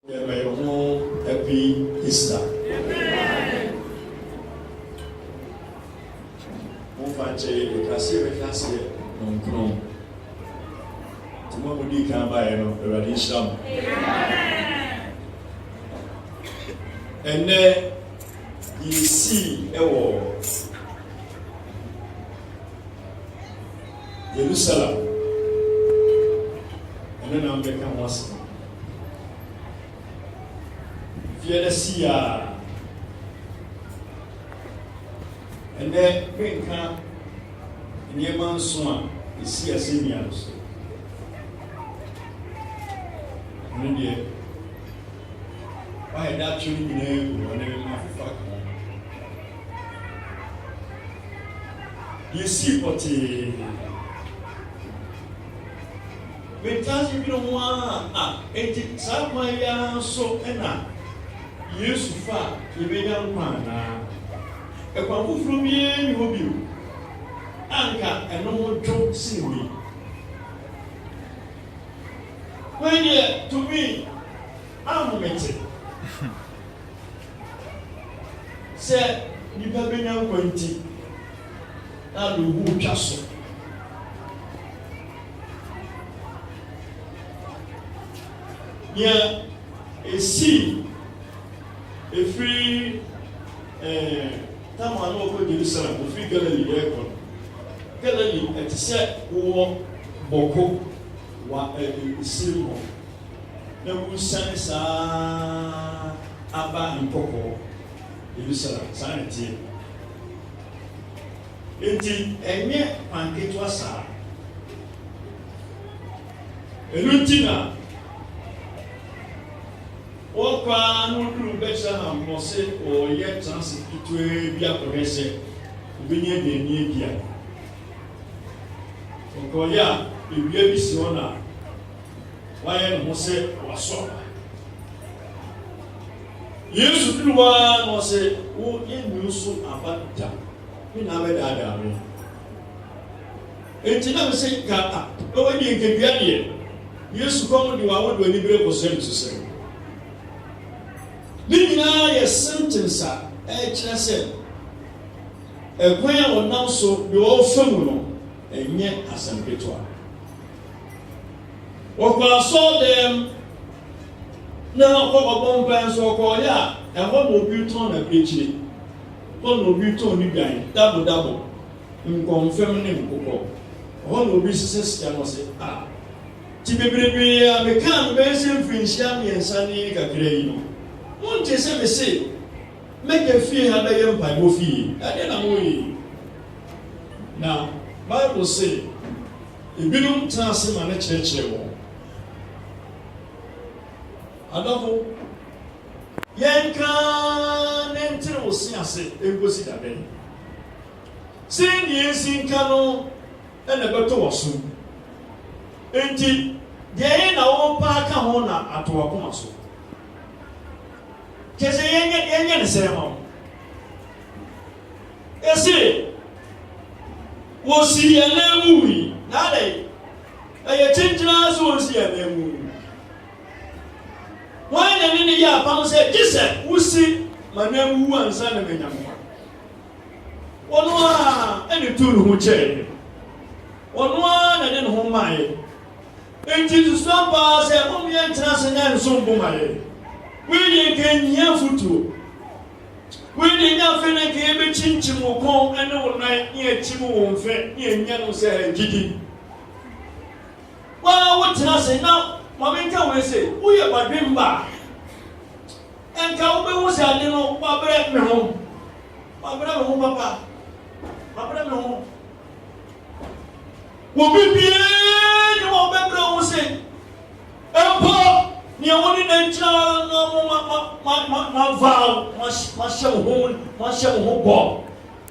Happy Easter. Mofache ekase nonkron. Tuma mudi kan ba ye no Ewurade Sham. Ene yisi ewo Jerusalem. Ene na mbeka mwasi. Fielesia and then bring camp near Mansuma, you see a seniors. And why that you name or name of fuck? You see what he because you don't want it somewhere so enough. Yesu fa yebenya nkwana ekwafu from ye ni hobi anka eno dwo siwi when you to me am mete se ni ba benya nkwanti na lu hu twaso ya esi free time I know go Jerusalem, free Galilee aircon. Galilee at set war boko wa silmo. Na wusan sa aba mpoko Jerusalem sanity. Enti enye panketwa sa. Elutina Opa no do better ham no say or yet chance to be a progressive binye de nie bia. Okoya ebia bi si ona why no say waso. Yesu duwa no say wo enu so abata. Ni na be da me. Enti na me say ka o we di nke bia de. Yesu komo di wa wo do ni bere ko sem to say. Nina ye sentence a kyerɛ sɛ ɛkwan a wɔnam so de wɔfam no ɛnyɛ asɛmpetoa wɔkɔ asɔ dɛm na wɔkɔ mpan so wɔkɔɔyɛ a ɛhɔ na obi tɔn na akyire hɔ na obi tɔn ne dwan dabo nkɔmfam ne nkokɔ hɔ na obi sisɛ sika no sɛ ti bebrebe a meka no bɛyɛ sɛ mfirinhyia mmiɛnsa ne kakra yi no Monte se me say make a fee have a young by fee. I didn't know. Now, Bible say if you don't trust him and a church, I don't know. Yanka enter was seen as it was it a day. Saying yes in Cano and a better was soon. Indeed, there ain't our park on at Wakumaso. Kese yenye ne sema ese wo si anamu yi na dai aye chinchina so wo si anamu wanya ni ya pam se kise wo si manamu ansa na menyamu wono a ene turu ho che wono a na ne ho mai enti so pa se mo ye ntra se nya so mbo mai we can hear futu. We did not feel like every chinchim will come and all night near Chimu won't fit near Yano say Giddy. Well, what can I say now? Mamma will say, we are my bimba. And Calvin was a little Barbara me home. Barbara home, papa. Barbara home. Will be you will Barbara will say, Papa. Ni awoni na ncha ma vow ma shem ho bo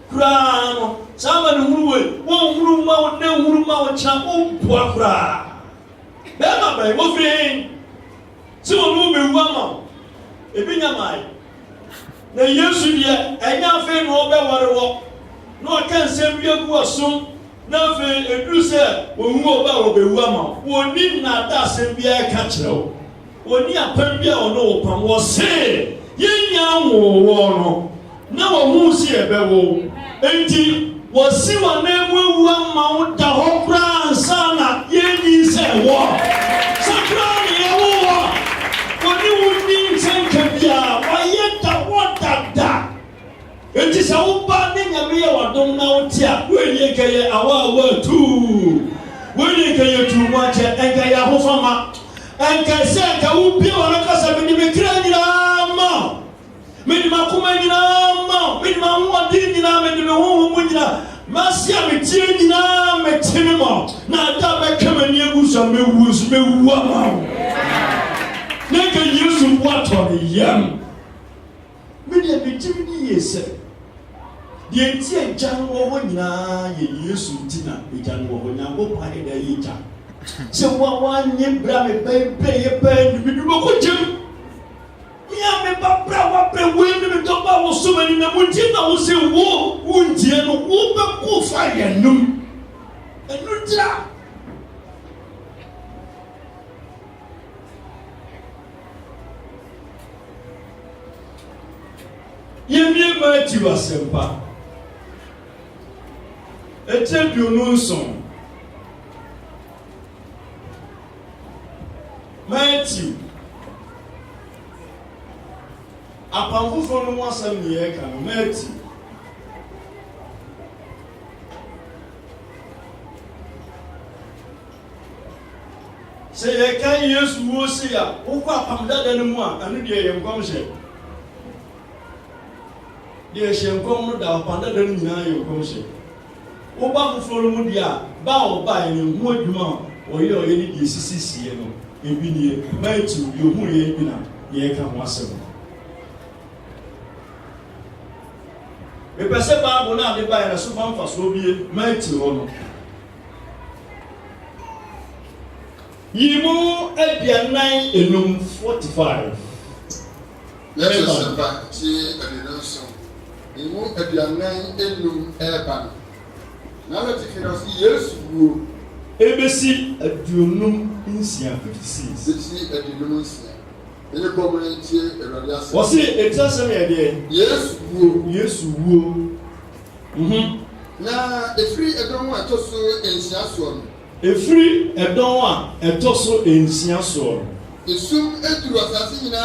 kura no sama ne huruwe wo huru ma wo ne huru ma wo cha o bo kura be ma bai wo frin ti wo no be wu ama e bi nya mai na Yesu de enya fe no be ware wo no kan sem bi agu asom na fe eduru se wo hu oba wo be wu ama wo ni na da sem bi e ka kire wo oni apambia ono opam wo se yenya wo no na wo hu si ebewo enti wo si wa na ewu ama wo da ho kra ansana yenyi se wo sakra ni wo oni wuni nsenka bia wa yenta wo dada enti sa wo ba ne nyame ye wadom na wo tia wo ye keye awa tu wo ye keye tu wa che enka ya ho fama enka se ka wo bi wa na kasa bi ni kra nyina ma me ma kuma nyina ma me ma ho di nyina me me ho mu nyina masia me tie nyina me teme mo na da be kama ni egusa me wu ama neka Yesu wato ne yam me de be timi ni yese de tie jan wo ho nyina ye Yesu ntina be jan wo ho nyambo pa ne da yi ja se wa nye bra me be ye pe ni bi do ko jem ya me ba bra wa pe we ni me do ba wo so mani na mo ti na wo se wo ntie no wo be ko fa ye num enu tira yemie ma ti wa sempa etedu no nson Matthew apamfofo no wasam ni e ka no Matthew se ye kan Yesu wo se ya wo kwa apamdada no mu a anu de ye nkom hye de hye nkom no da apamdada no nyina ye nkom hye wo ba foforo mu dia ba wo ba ye hu adwuma o ye ni de sisi no ebi ni Matthew yo hu ye bi na ye ka ho asem me pese ba bo na de ba na so famfa so bie Matthew ho no yimu aduanan enum 45 Yesu sempa ti aduananso yimu aduanan enum eba na la ti kira si Yesu wo ebesi aduonum nsia 56 ti aduonum nsia ele komre ti erade ase wo se etasem ye de Yesu wo na efiri edon wa toso ensia so no efiri edon a etoso ensia so esum eduru asase nyina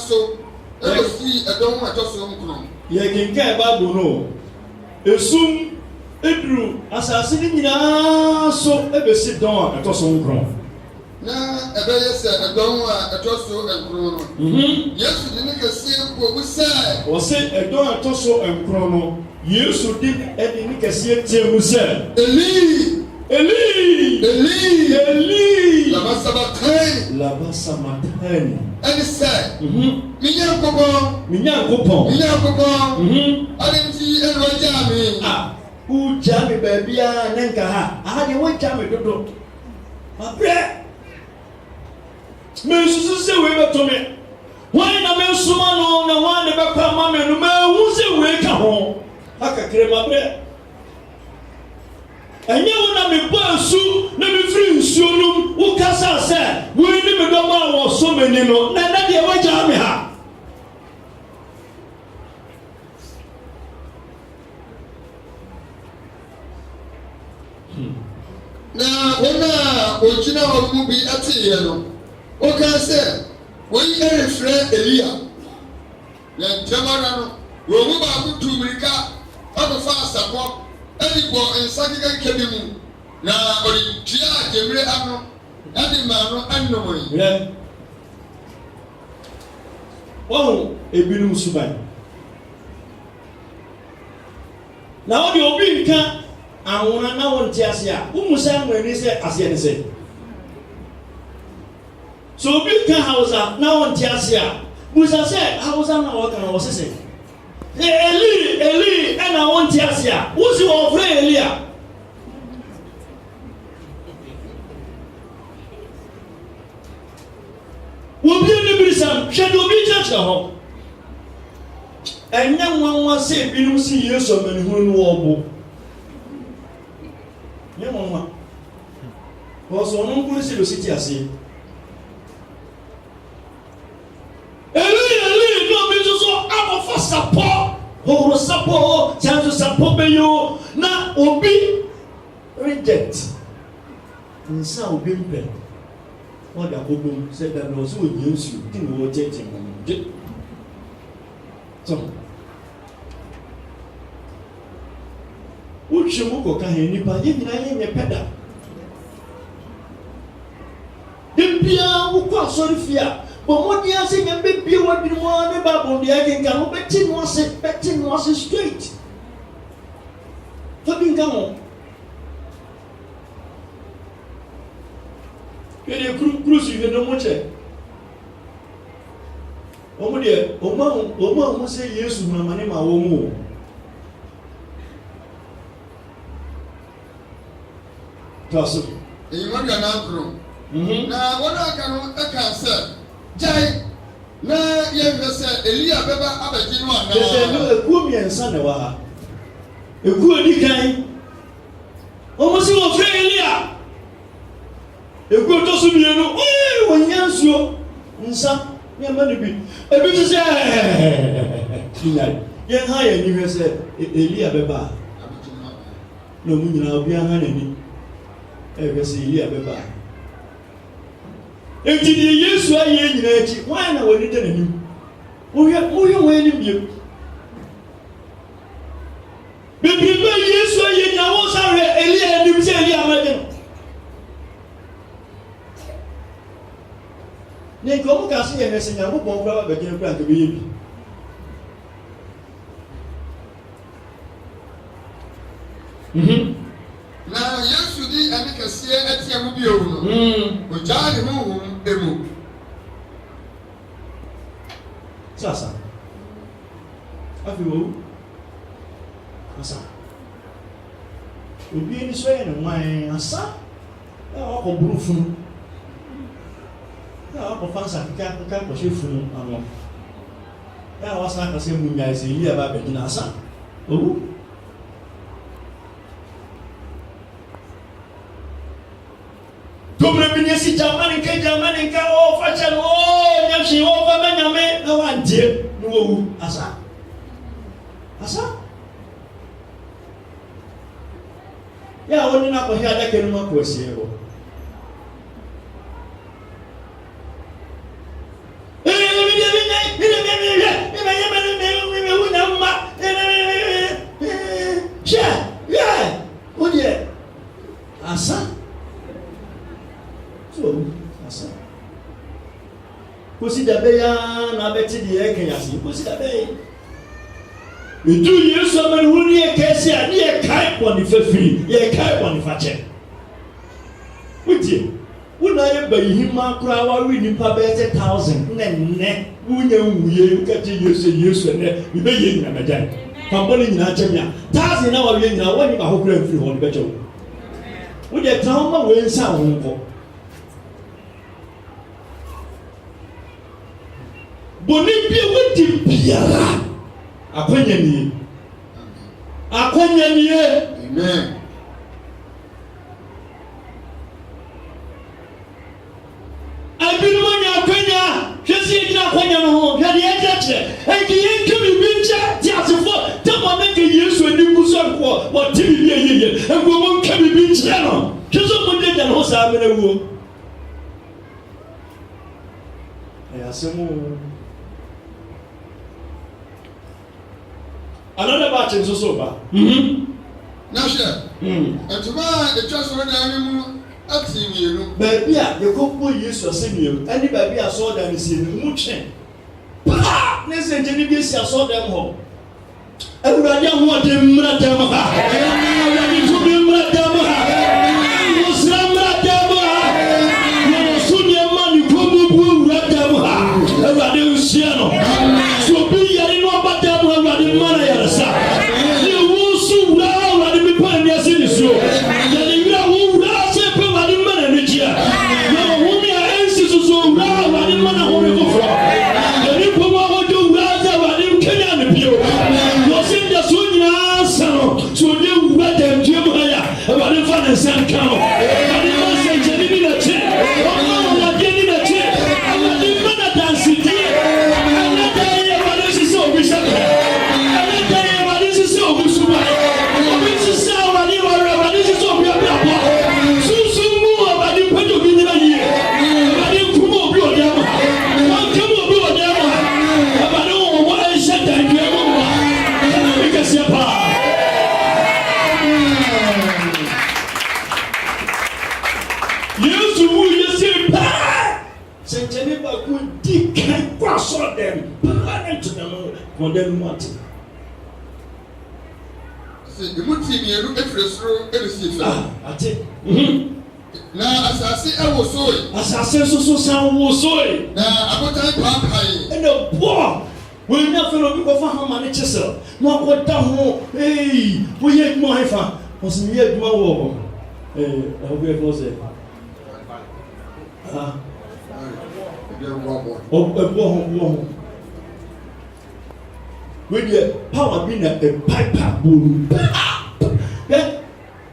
so esi edon wa toso nkron ye kenka ba bo no esum eduru asase ni nyina so ebesi don a etoso nkron na ebeye se edon wa etoso nkron no Yesu de ne kase ko bu se wo se edon a etoso nkron no Yesu de ne kase tie mu se Eli Lama sabatani and say Minyankopon Adenti and Rajami who jammy baby and Nanka I had one jammy to my bread Mrs. say we to me why na me sumano na one never come mamma no man who say wake home I can create my bread enye wona me boasu na me free nsuonum wo kasa se wo ni me do ma wo so mani no na de waja me ha na wona ojina ogu bi atiye no o ka se wo yi refre Elia na jamara no wo mu ba ku tumirika o fa asabo ani bo ensakika kebi mu na ori tia jemre ano ani ma no annomoi yeah oh ebinum suban na odi obi nka awona na won ti ase a umusa nwani se ase ne se so obi nka hausa na won ti ase a musa se hausa na waka na wosese Eli ena won ti ase a wusi wo fre Eli a wo bi ne birisam hwedo bi chacha ho enya nwanwa se binum si Yesu amanihu no obo nye nwanwa ko so no nkuru si do siti ase horo sapo chanzo sapo beyo na obi reject nsa obi mpe oda obum se da no so onyensu ti no jeje mo so uchi mu ko ka he nipa ye nyina ye nye peda debia wo kwa sorry fia but mo dia se nye be bia wa bi mo ne Bible dia kenka wo beti no ase straight fa bi nka mo ele cruise ye no mo che o mo dia o ma mo se Yesu na mane ma wo mo taso e mo dia na kro na wona ka no aka se jai na ye vese Elia beba abaji no ana se no eku miensa ne wa ha eku odi kan o mo se wo fre Elia eku to so bienu wo nyansuo nsa ne ma ne bi ebi to se kinai ye ha ye ni vese Elia beba abaji no mu nyina obi aha na ni vese Elia beba enti di Yesu aye nyina echi wan na woni de nanim oye wani biem bebi be Yesu aye nyina wo sare Elia nim se Elia amade ne ko mo ka se ye mese nya mo bon fra ba gine kra nke be yebi na Yesu di amikase etia mu bi owu no o jaade mu emu sasa afiwo asa obi ni so ye no wan asa na o buru funu na o fansa ka ko she funu amo ya wa sa ka se mu nya se Elia ba be na asa owu Tomre binyesi jamani ka o facha no nyamshi o fa manyame na wanje no wu asa ya woni na ko hia da kenu ma ko sie ho Kosi dabe ya na beti di eke yasi kosi dabe edu Yesu amani woni ekesi a ni ekai poni fefiri ye kai poni fache wuti wona ye bayihima kura wa wi nipa be 1000 nenne wunya nwuye ukati Yesu ne ibe ye nyina mejan pambole nyina achemia 1000 na wa wi nyina woni ba hokura mfiri ho ne becho wode trauma we nsa wo nko boni bi wodi biara akwanya ni amen abinu manya akwanya hwesi gina akwanya no ho hwede ye jeche enki yenke bibinche ti asefo tamo na ke Yesu ani kuso ko wo ti bi yeye enko mo nka bibinche no hweso mo de no sa amena wuo asemu another batch in Sosoba. Now, sir. And tomorrow, the trust of the animal, I've seen you. Baby, you go for use your senior. Any baby I saw them is in Muchen. Listen, Jenny, I saw them home. Everybody want them, Muratama. Everybody to be Muratama. Muslim Muratama. Soon man, you come to Muratama. Everybody will see no. So be your no Muratama, everybody man. I saw them planning to them condemn what. See, the muti me look at the receive. I take. Na asase e wo so yi. Asase so san wo so yi. Na abotan paapai. And the boy, we never know because for how many chisel. No ko da ho. Hey, we yet mo hefa. Was me yet mo wo. I hope you close it. Oh, with the power being a piper boom. Yeah,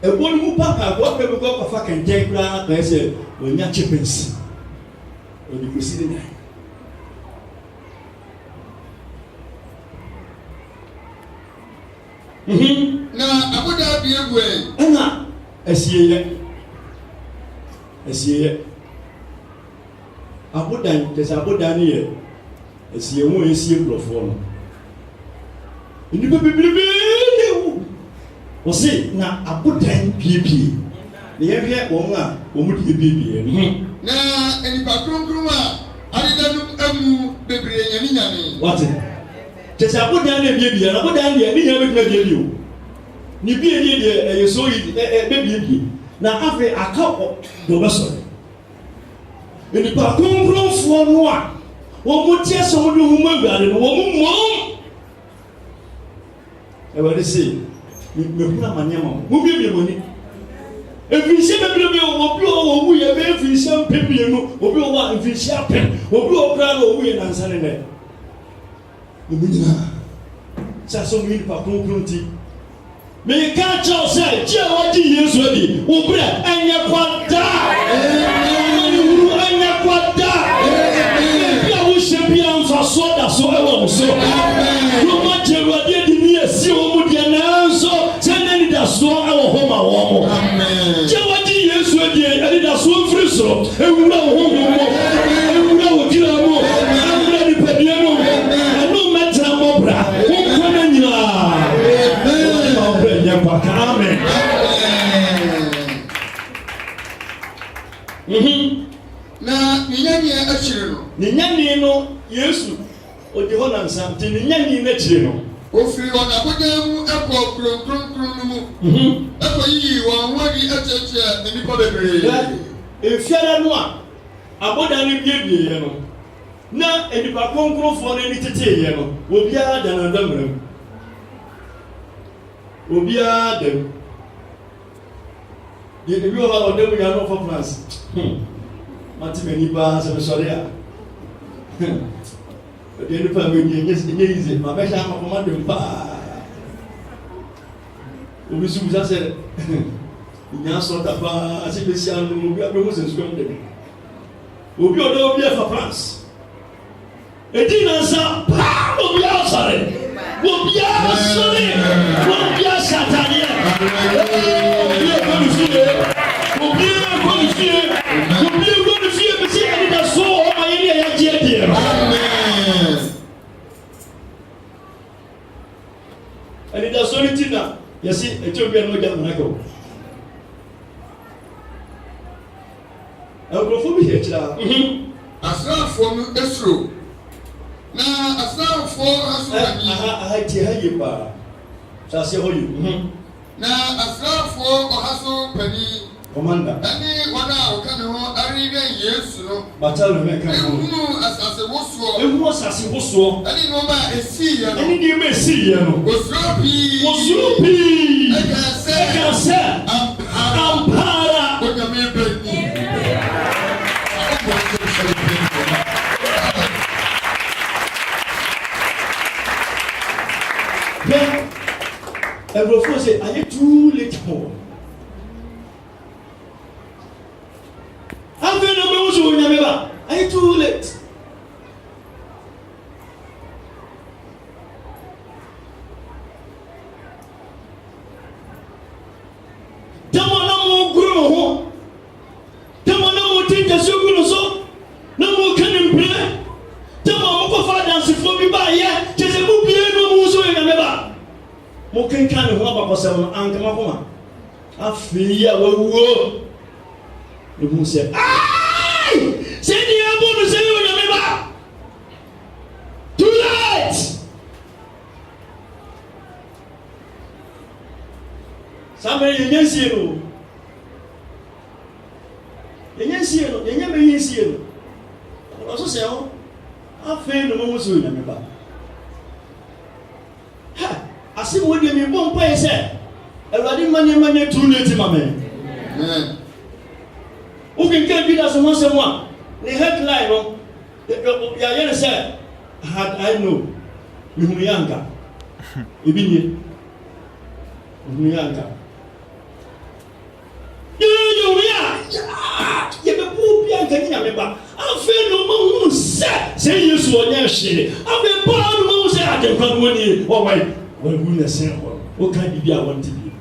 a one who papa, what people go for fucking take ground, they say, when you're chippings. When you see the night. Na abuda bi egwe. Ana, esiye. Abodan, there's abodan here. Esiye wo esiye blofo no. Ni bebebebe. O se na abodan piepie. Ne yehwe won a wo mu de piepie. Na enipa kronkron a adedanu amu bebre nyane. What? There's abodan na piepie na abodan de ni nya be piepie o. Ni bie ni de yeso yi be piepie. Na afi aka do beso. Enipa kronkron fo no a wo mu tie so mo de hu mu awade no wo mu mom. E wadi say me huna manyama mo bie moni. Efinse bebrebe obi o wu ye be efinse mpebie no obi o wa efinse apem obi o kra no wu ye nansane ne. Obi nyina sa so mi enipa kronkron ti. Me ka cho say je wadi Yesu adi wo bre anya kwada. So that so ever so. No matter what they did near see what they announced, send any that so our home a warm. Amen. Jawadi Yesu adi and that so free so. E we know home more. E we know kila mo. E we know pediano. And no matter mo bra. Who come in ya? Amen. Na nyanye achire no. Nyanye no Yesu odi ho nan samte nyanye na chire no. Ofiri ona bodam ekọ kronkron no mu. Ekọ yi won wari acheche enipa bebre. Efiara no a aboda ne biebie ye no. Na enipa kronkron fo ne ni tete ye no. Obiara da na damram. Obiara dem. Ye bi o ha odem ya no for France. Mati meni ba se sori a. De ne pa me nye ize, ma be sha ma ko ma dem pa. Obi su bisa se. Nya so ta pa, ase be si anu obi abe mo se su kom de. Obi odo obi e fa France. Edi na sa pa obi a sare. Obi a sare. Obi a satania. Obi a ko fi. Obi a ko fi. Obi a ko fi be si ani da so o ma yiri ya je de. Amen. Ani da so ni tina, yesi Ethiopia no ja na ko. Agrofo bi he kira. Asrafo no esro. Na asrafo asubani. Aha ti haye pa. Sa se hoyu. Na asrafo ohaso pani commander. Ani wana oka ne ho ariwe Yesu no. Batalo me kan ho. Ehunu asase woso. Ehunu asase woso. Ani no ma esi ye no. Ani ni ma esi ye no. Osropi. Eka se. Ampara. Onya me beni. Yeah. Everyone say, are you too late for? I'm going to go to Nyameba. Are you too late? Tamana mo guru ho. Tamana mo tinta so guru so. Na mo kanim bre. Tamana mo ko fa dance fo bi ba ye. Tese mo bie no mo so Nyameba. Mo kenkan ho abakosem no ankama koma. Afi ya wawuo. The moon said, "Ay! Send the abu to say you Nyameba." Somebody against you. Against you, you never against you. Also say, I fail the moment you remember. Ha! I see what you mean. One place said, "Everybody money too late, my man." Who can get me as someone? The headline, you say, I know. You Muyanga. Ibini. Muyanga. You be poor Bianca in Ameba. I feel no more say you so near shady. I be born no say I can come with you. Oh, wait, when we say, what kind of be I want to be?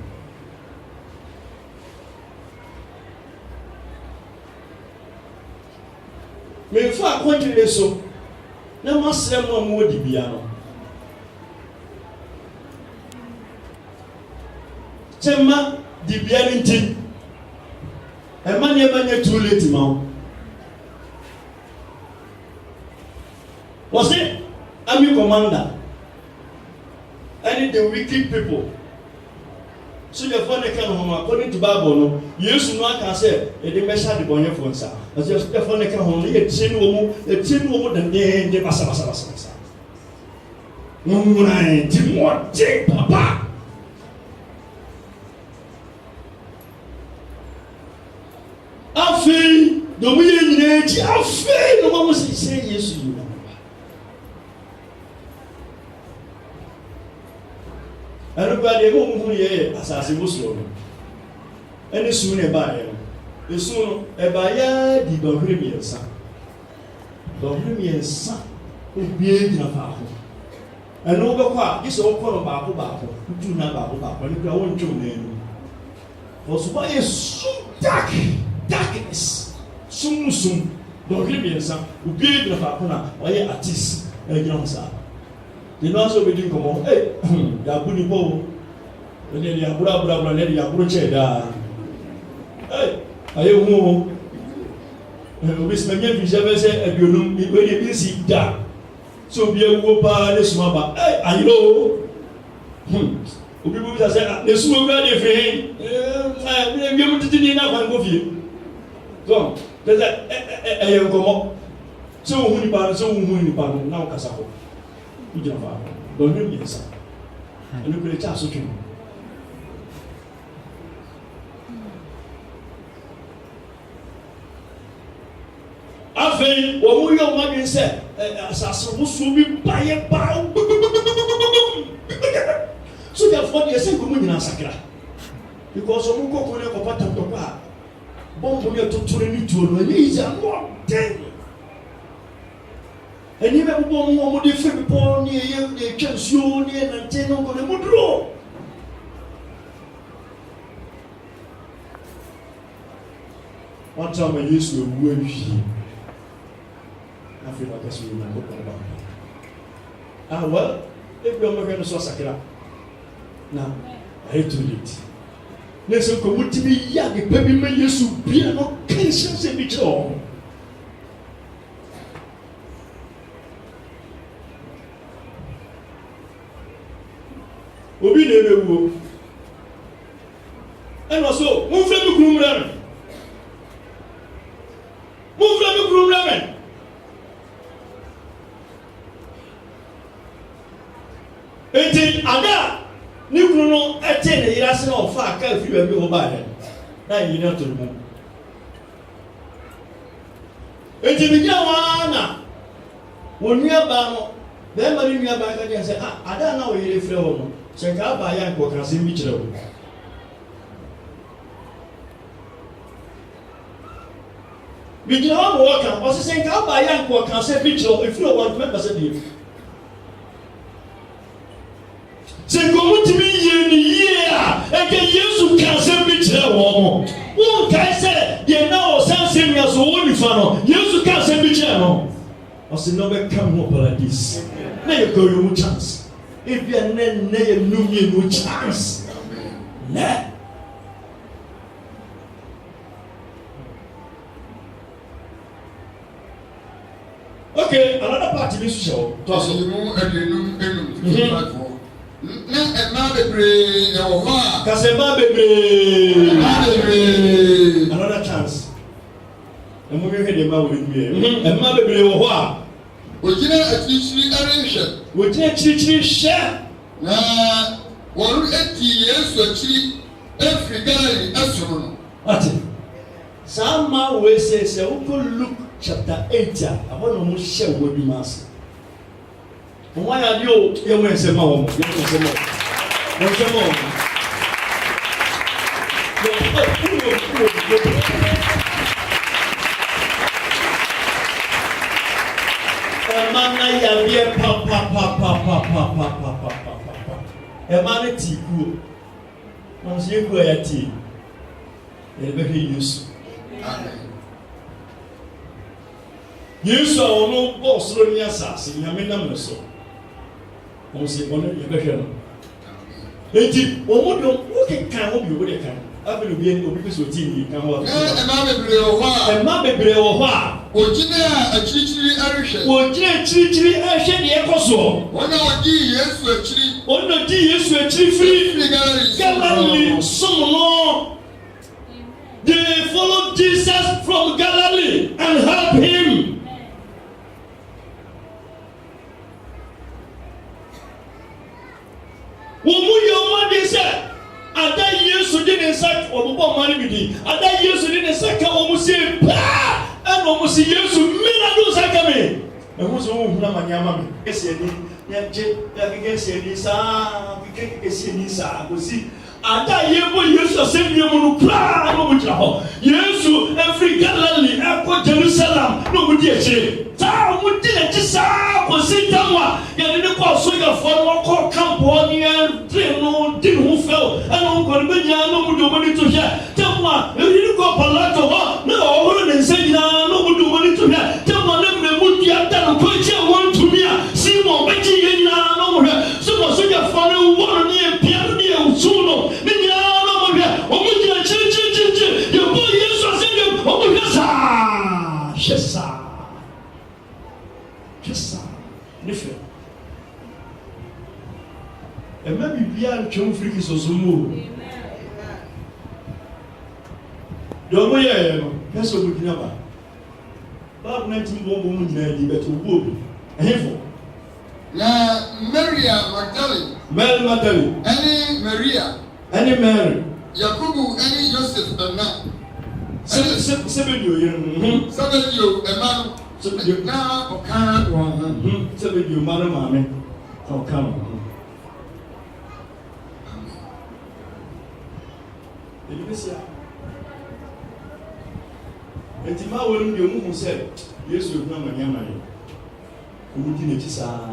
Me fa kwantire so na masrem no mo di bia no chema di bia ntin e ma ne ba nya too late ma was it army commander and the wicked people so the phone can home according to Bible no Jesus no aka say e dey measure the bonye for nsa as the phone can home e tin wo mu de basa no mu na e ti mo je papa afi do mu ye nyina ti afi no mo say Jesus you everybody who ye asase muslo no ene su ne ba ye no esu no e ba ya di do hwere miensa obie gina fa ho ene wo bekwa gise wo kọ no ba ko tu na ba ko ne kura won twom na enu for so ba ye darkness sum do hwere miensa obie gina fa ko na o ye artist e gina ho sa. The nurse will be doing come on. Hey, Yabuni Po. When they are bra, let Yaburu Cheda. Hey, I am more. Miss Manian Fisher said, "You know, when you busy that." So be a whooper, the smaba. Hey, I know. People say, "The smoke are different." I'm going to do enough and go for you. So, there's a young come up. So, who you pan now, Casako. Ujava, don't you yes, and look at the chance of you. I think what we are making said, as I supposed to be by a bow. So therefore, they say, "Come in and Sakra." Because of Muko Kone Kopata Topa, Bombonia to Turni to release and what day. And even more different people near you, they can show near and ten on the Mudro. One time I used to work here. I feel like I remember about it. Well, if you're not going to Sakra, now I hate to it. Let's go to be young, baby, may you be an occasion in each other. Obi na ewu and also move from the room ramen enti ada ni kunu no ete ne yirase na ofa aka afi ba bi ho ba he na yi na to mu enti bi jawa na wonua ba no be ma ni nua ba ka je say ada na wo yire frɛ wo no Shenka ba ya ko kan sin bi kire wo. Bi gina wa mo kan, o se shenka ba ya ko kan se bi kire wo, if you want to say bi. Shenko mutimi ye ni ye a, e ke Yesu kan se bi kire wo mo. Wo kan se ye na o san se mi aso wo ni fa no, Yesu kan se bi kire no. O se no be come no paradise. Na ye go you chance. If you are no chance, ne. Okay, another part of this show. Na ɛma bebree na wɔ hɔ a. Kasɛma bebree. Ɛma bebree. Another chance. Ɛmu mi hwɛ de ma wɔ ewie. Ɛma bebree wɔ hɔ a. Ogyina akyirikyiri ɛrehwɛ. Wogyina akyirikyiri hyɛ. Na wɔn eti Yesu akyiri efiri Galili ɛsom no. Ate. Saa mmaa wei sɛ wokɔ Luke chapter 8 a ɛhɔ na wɔn hyɛ wɔ adwuma ase. Wɔn ayɛ adeɛ o yɛ wɔn nsɛm a wɔn yɛ wɔn nsɛm a wɔn nsɛm a wɔn. Ɛma na yadeɛ papapapapapapapapa. Ɛma ne ti kuo. Wɔn nso yɛ kuo a yɛte. Yɛde bɛhwɛ Yesu. Yesu a wɔn bɔ soro ne asase nyame nam ne so. Wɔn sɛ wɔn yɛbɛhwɛ no. Eti wɔn de wɔn kekan wɔn bi wɔn de kan. Afei obi pɛ sɛ oti ni kan wɔ. Ɛma bebree wɔ hɔ a. Ɛma bebree wɔ hɔ a. Ogyina akyirikyiri ɛrehwɛ. Wogyina akyirikyiri ɛhwɛ deɛ ɛkɔ soɔ. Wɔn a wɔdi Yesu akyiri. Wɔn a wɔdi Yesu akyiri firi Galilee som no. They followed Jesus from Galilee and helped him. Wɔn mu yɛ wɔn adi sɛ ada Yesu de ne nsa wɔn bɔ ɔmo ani bi di ada Yesu de ne nsa ka wɔn se paa ɛna wɔn se Yesu mina do nsa ka mi ɛho sɛ wɔn huna ma nyama mi esi ani yɛgye yɛkeke esi ani saa keke esi ani saa kosi ada yɛbɔ Yesu asɛm yɛ mu no paa na wɔn gyina hɔ Yesu efiri Galilee ɛkɔ Jerusalem na wɔn di akyire saa wɔn di n'akyi saa kosi dam a yɛde ne kɔ asogyafoɔ no wɔkɔ kampoɔ ne yɛn tiri no di ne ho fɛw ɛna wɔn kɔ ne bɛ nyinaa na wɔn de wɔn ani to hwɛ dam a eyi ne kɔ Pilato hɔ na ɔhoro ne nsa nyinaa na wɔn de wɔn ani to hwɛ dam a ne mmerɛmu dua da no kɔ ekyia wɔn ntumi a Simon bɛgye yɛn nyinaa na wɔn hwɛ Simon asogyafoɔ no wɔ no ne yɛ pia no ne yɛ nsu no ne nyinaa na wɔn hwɛ wɔn gyina kyirikyirikyiri yɛbɔ Yesu asɛm yɛ wɔn hwɛ saa hwɛ saa. Just different. And maybe we are trying to freak so small. Don't go here, that's what we never. But 19 woman in the better wood. And for Maria Magdalene. Mary Magdalene. Any Maria. Any Mary. Yakubu, any Joseph, and now. Seven you. Emmanuel. Na ọ̀kan wọ̀ hàn. Sẹ́bi di ọmọ náà maame ọ̀kan wọ̀ hàn. Èdè bẹ́sí a. Ètì máa wọlé mi di ọmọ mu sẹ́ Yéṣu èkúná mà ní àmà yẹn. Òmu di n'ekyi sáá.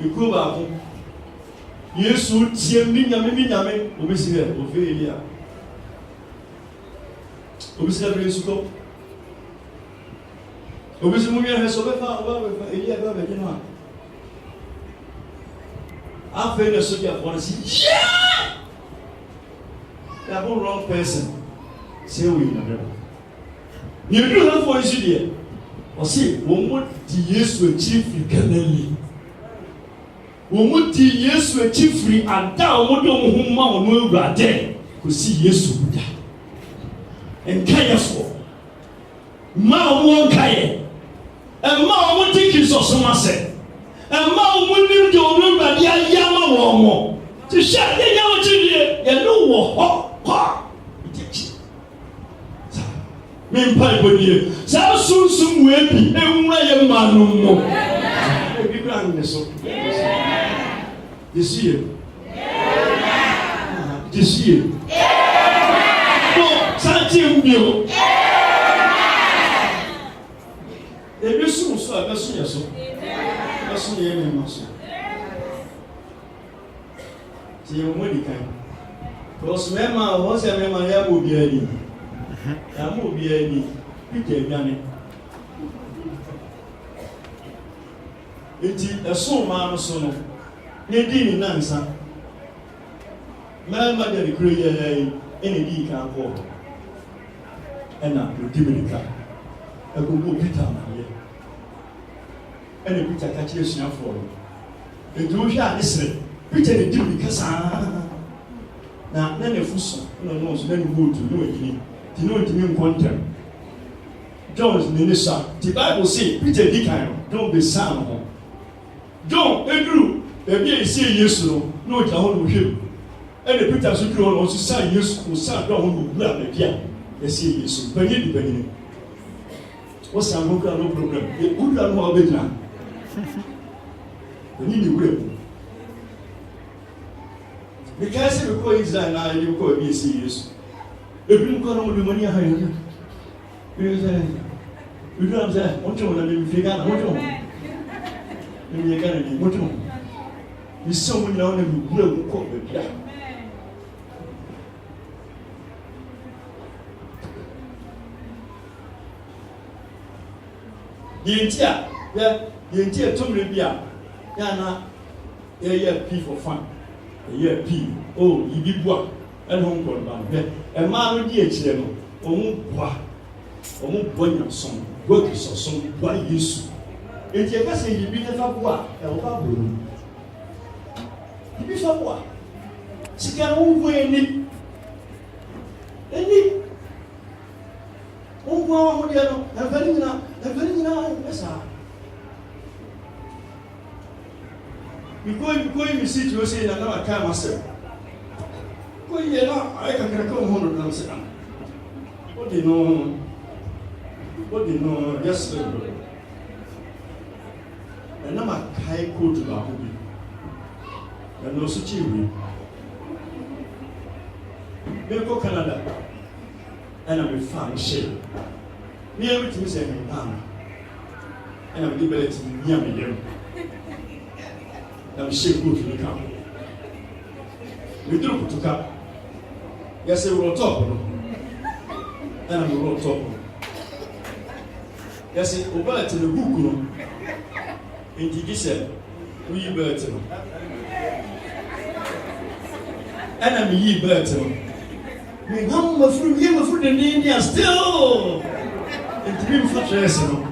Ekuo baako. Yéṣu tiẹ̀ mi nyame obi si dẹ̀ ofe Elia. Obi si dẹ̀ bẹ̀rẹ̀ nsukọ. Obi si mu yɛ hɛ so bɛfa Elia bɛ bɛgye no a afei na sogyafoɔ no si yɛabo wrong person sɛ wɔyi nadɛba yɛduru hafoɔ yi so deɛ ɔse wɔn mu di Yesu akyi firi Galilee wɔn mu di Yesu akyi firi ada a wɔn de wɔn ho ma wɔn awurade kɔsi Yesu buda nkayɛfoɔ mmaa wɔn nkayɛ ɛma wɔn ti Kristo ma sɛ ɛma wɔn nim de wɔn awurade ayɛ ama wɔn mo te hyɛ yɛ nyɛ wɔn ti deɛ yɛne wɔ hɔ ɛdi akyi mi mpa ibodie saa sunsun wɔ ebi ewura yɛ mmaa no mo ebi kura ne so Yesu yɛ Yesu yɛ no santi mbio. Ebi sunu so a bɛso yɛ so bɛso yɛ mɛma so ti yɛ wɔn di kan kɔsu mɛma wɔn sɛ mɛma yɛ abɔ obiara ni yɛ obiara ni Peter aduane eti ɛso ɔmaa no so no ne di ne nansa mɛma de ne kuro yɛ ɛna di kan kɔ ɛna odi mirika ɛkɔbɔ Peter amaneɛ ɛna Peter ka kyerɛ suafoɔ no edu hwa ne sere Peter ne dim kasa na ne fuso no so na ne botu no agini ti no ntimi nkontam John ne sa the Bible say Peter di kan don't be sam ho John edru ebi esi Yesu no ja ho no hwem e Peter so dru no so sa Yesu ko sa do ho no bua na bia esi Yesu bani what's no problem e udra no obedna ni wure because we call Israel now you call be esi Yesu ebi ko no mo mani ha yo we do am say won to na me figa na won to me ye kana ni won to we so mun na won me bura ko be bia yentia tumre bia ya na ye p for fun ye p oh yibi bua en hon ko ba be e ma no di akire no omu bua nyason go ki soso bua Yesu enti e ka se yibi ne fa bua e wo ba buru yibi fa bua sika no wo eni o bua ho dia no e nyina esa Because you see to say that I can't myself. Go ye na I can come home and say what do you know yes and na ma kai ko to ba hobi and no so chiwi me go Canada and I'm a fan share me everything say me and I'm debating me am here I'm shake good to the camp. We do to camp. Yes, we will talk. And we will talk. Yes, we will to the book. In the said, we burton. And I'm ye burton. We come through him through the India still. And to be for dressing.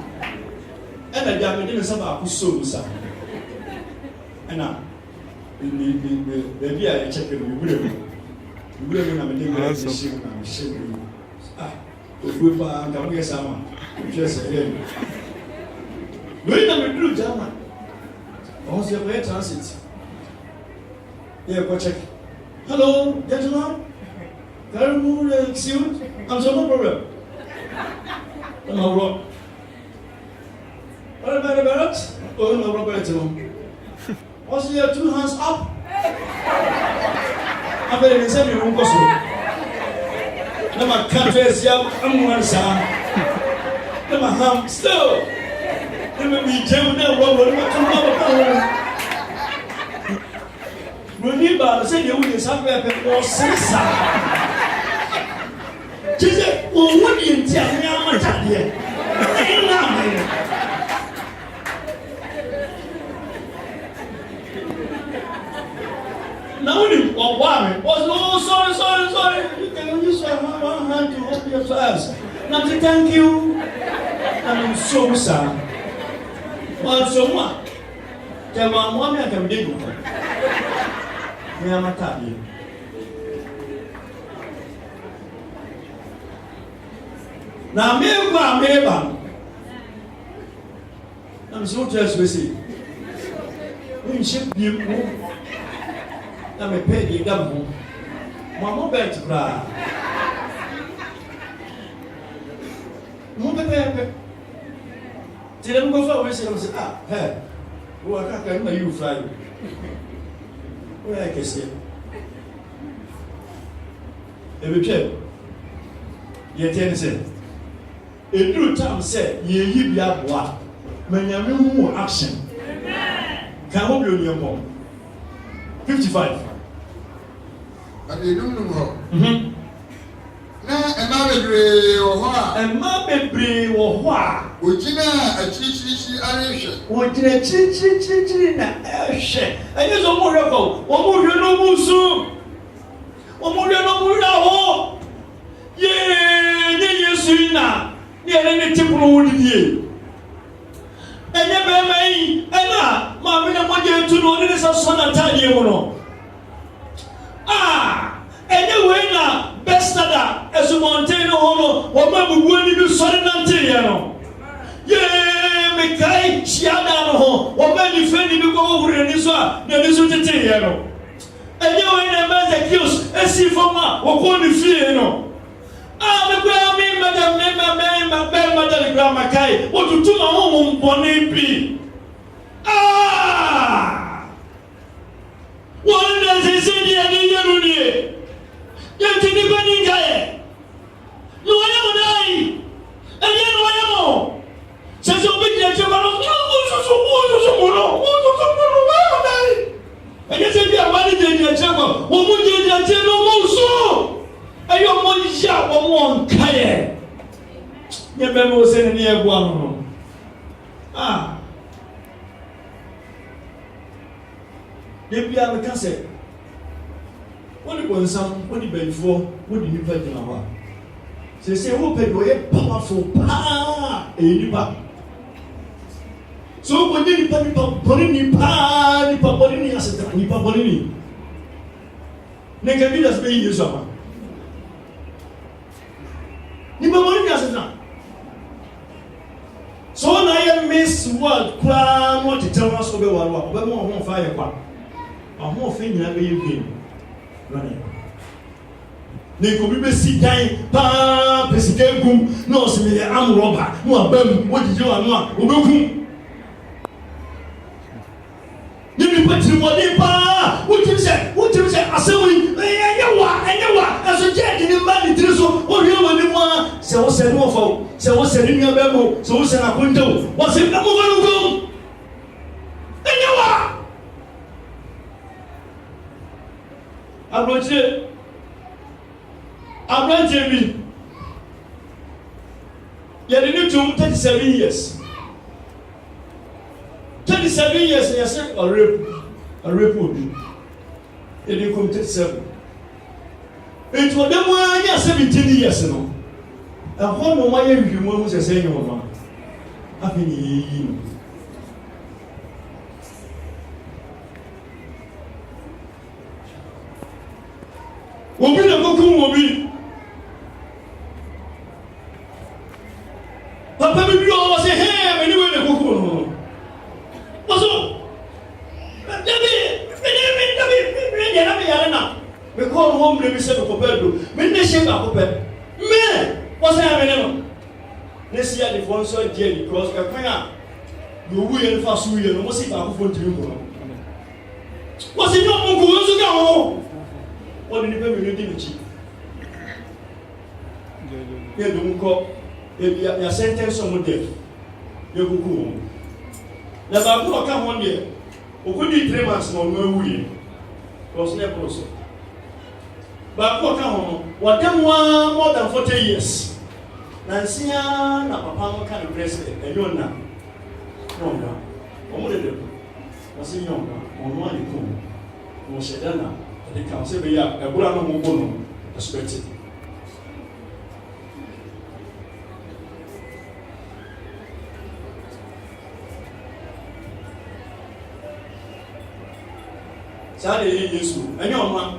And I got me in some of so. Ana baby I check we na me dey go see na shame we pa ka we sama just here we na me do jama on se play transit yeah go check hello gentlemen can you see I'm so no problem no problem what about it oh no problem also your 2 hands up. I'm very excited to go so. Now can't face you. I'm one side. Now ham still. Now we jam down rubber. Remember, say you will have a more sense. Just what you tell me how much I did. Now you are worried. Oh, sorry. You can use your one hand to open your eyes. Now say thank you. I'm so sorry. But so what? Tell my mom I can do it. Me am atabi. Now me ba. I'm so just busy. We ship you. I'm a peggy double. Mamma bet to cry. Mumba pepe. Till them go for say, hey, who I can't remember you fly. Where I can say. Every chair. Ye Tennessee. A true time said, ye be up what? When you move action. Can hold your mom. 55. But you don't know. Na ema bebre wo ho a. Ema bebre wo ho a. Ojina achichichi arehwe. Ojina chichichi na ehwe. Enye so mo hwe ko. Wo mo hwe no musu. Wo mo hwe no mu ra ho. Ye Yesu na. Ye ne tipro wo didie. Enye be mai ena ma me na mo je to know this is son and tell you no. Anyway na bestada as a mountain holo or maybe when you sorry nantiano. Yeah, me kai shiada no or maybe friend you go over and this one, then this will tell you. Anyway, na man's accused, as if for ma or go to fear no. The grandma, madam, grandma Kai, what to do my home, Bonnie. One does he say the idea? You're taking money, Guy. No, I am dying. And yet, I am. Says you'll be there tomorrow. And you said, you're money in your chapel. What would you do? No more. I don't want to shout one Kaye. Your memo was in near one. If you have a cassette, what it was some, what it been for, what did you pay in a while? So say, who paid away powerful power in the so when you put Bonini pa, you put Bonini as a Bonini. Negative as being used. You Bonini as a now. So I miss what crown what to tell us over one, but more fire. A more thing you have been running. They could be sick, pa, President, no, see, I'm robber, no, what did you want? You put him on pa, what you say? I say, as a jet in the money, or you want, so said no for, so said in your memo, so said I couldn't do. What's it? I'm going to go. And you are. I brought Jamie. You had a new 37 years. 37 years, and I said, a rape would be. You didn't come 37. It was them 1 year, 17 years. And one of my young was a saying, Mama, happy year. Obi na kokum obi. Papa mi bi o say hey me ni we na kokum no. Oso. Dabi me yare na. Me call home le mi se ko pedo. Me ne she ba ko pe. Me o say am no. Ne si ya the phone so dey because ka kwan a you wu ye fa so ye no mo si ba ko phone tiri mo. O si no mo ko so ka ho. What did you pay me to do? You don't call your sentence on death. You go home. Now, I will come 1 year. Who could be 3 months more? No way. Was never also. But I will come home. What them one more than 40 years. Nancy, na papa can president, and you're not. No, what did you? Was in younger, on one come. No, she done. The council be a Burano Mobono perspective. Saturday, yes, and your man.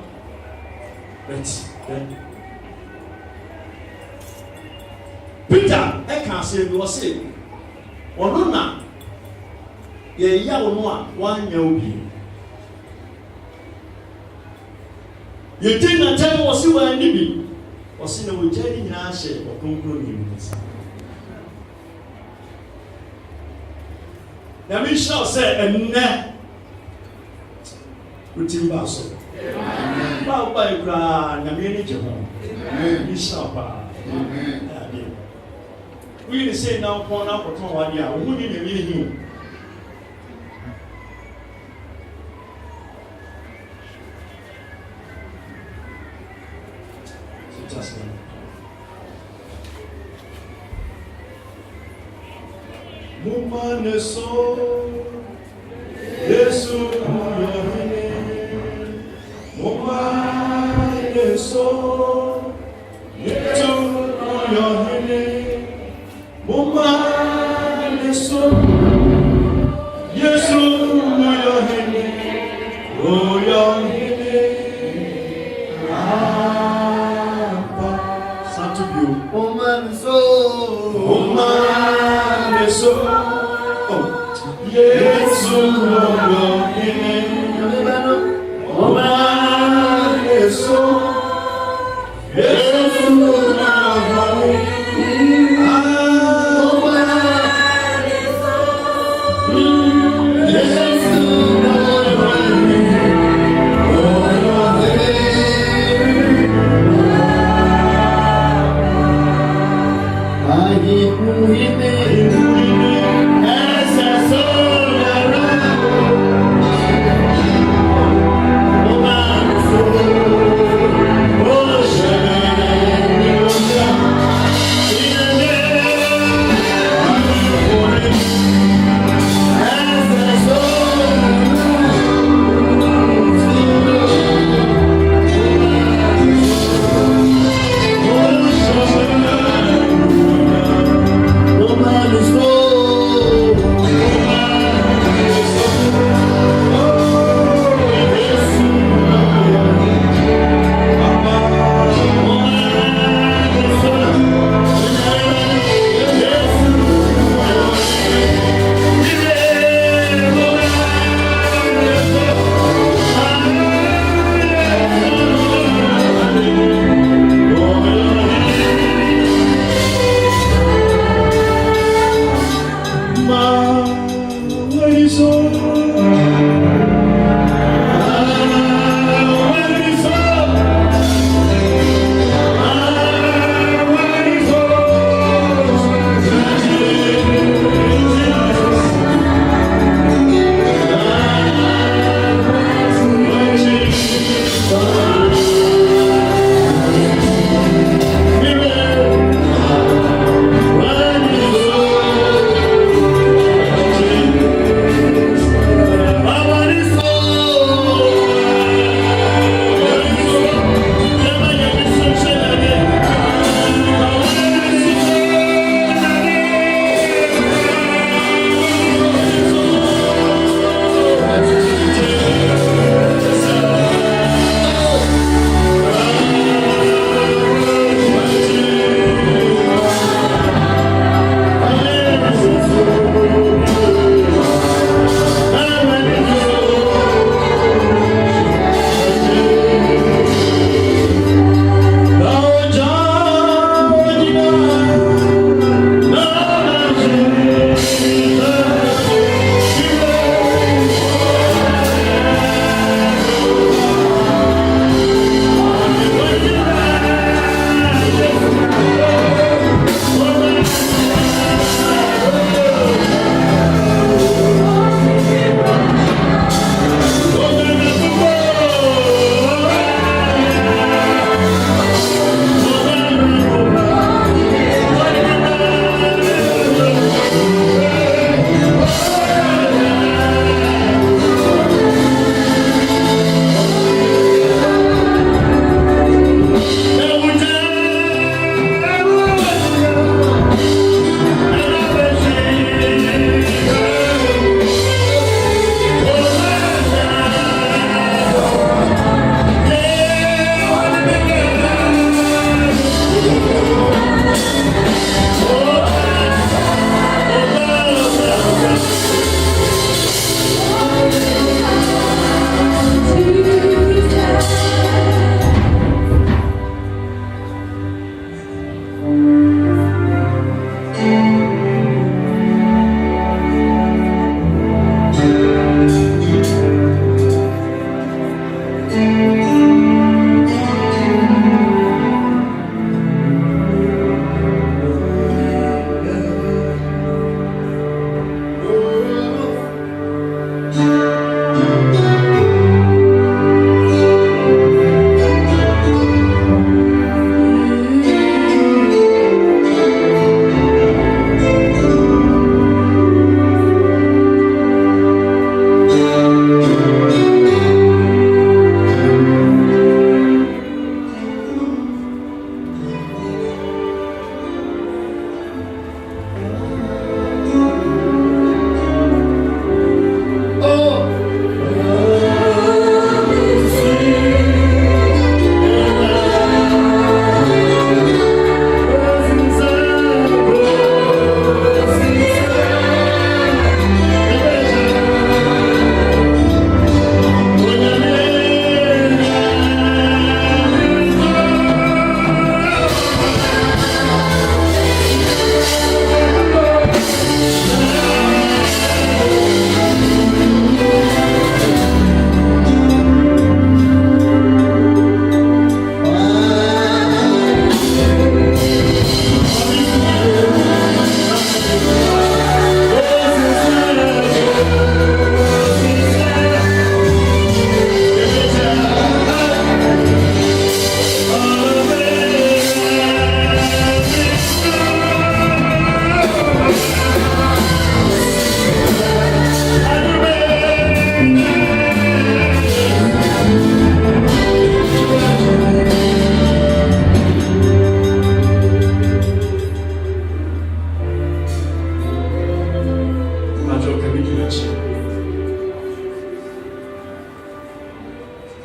Peter, I can't say you was sick. Or no, now. Ye young one year. You didn't tell us you were living, or see no journey in our shape or concluding. Now we shall say a net with him basso. Bow by grand, a minute home. We shall buy. We say now, point out for 1 year, who didn't really know. Mumane so Yesu kuyohene Mumane so Yesu kuyohene Mumane so Yesu kuyohene Yesu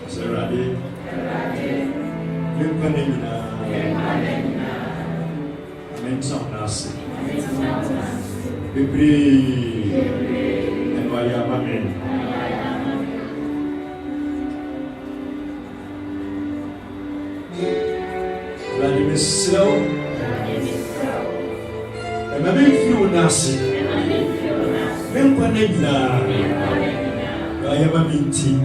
Sarade. Yempanina. Amen. Nasi. Bibri. Embaya amen. Vladimir Slow. Emamin fiu nasi. Yempanina. Gaya maminti.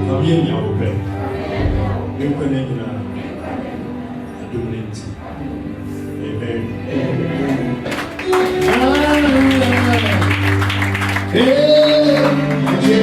Família, o pé. Eu conheço a dominante.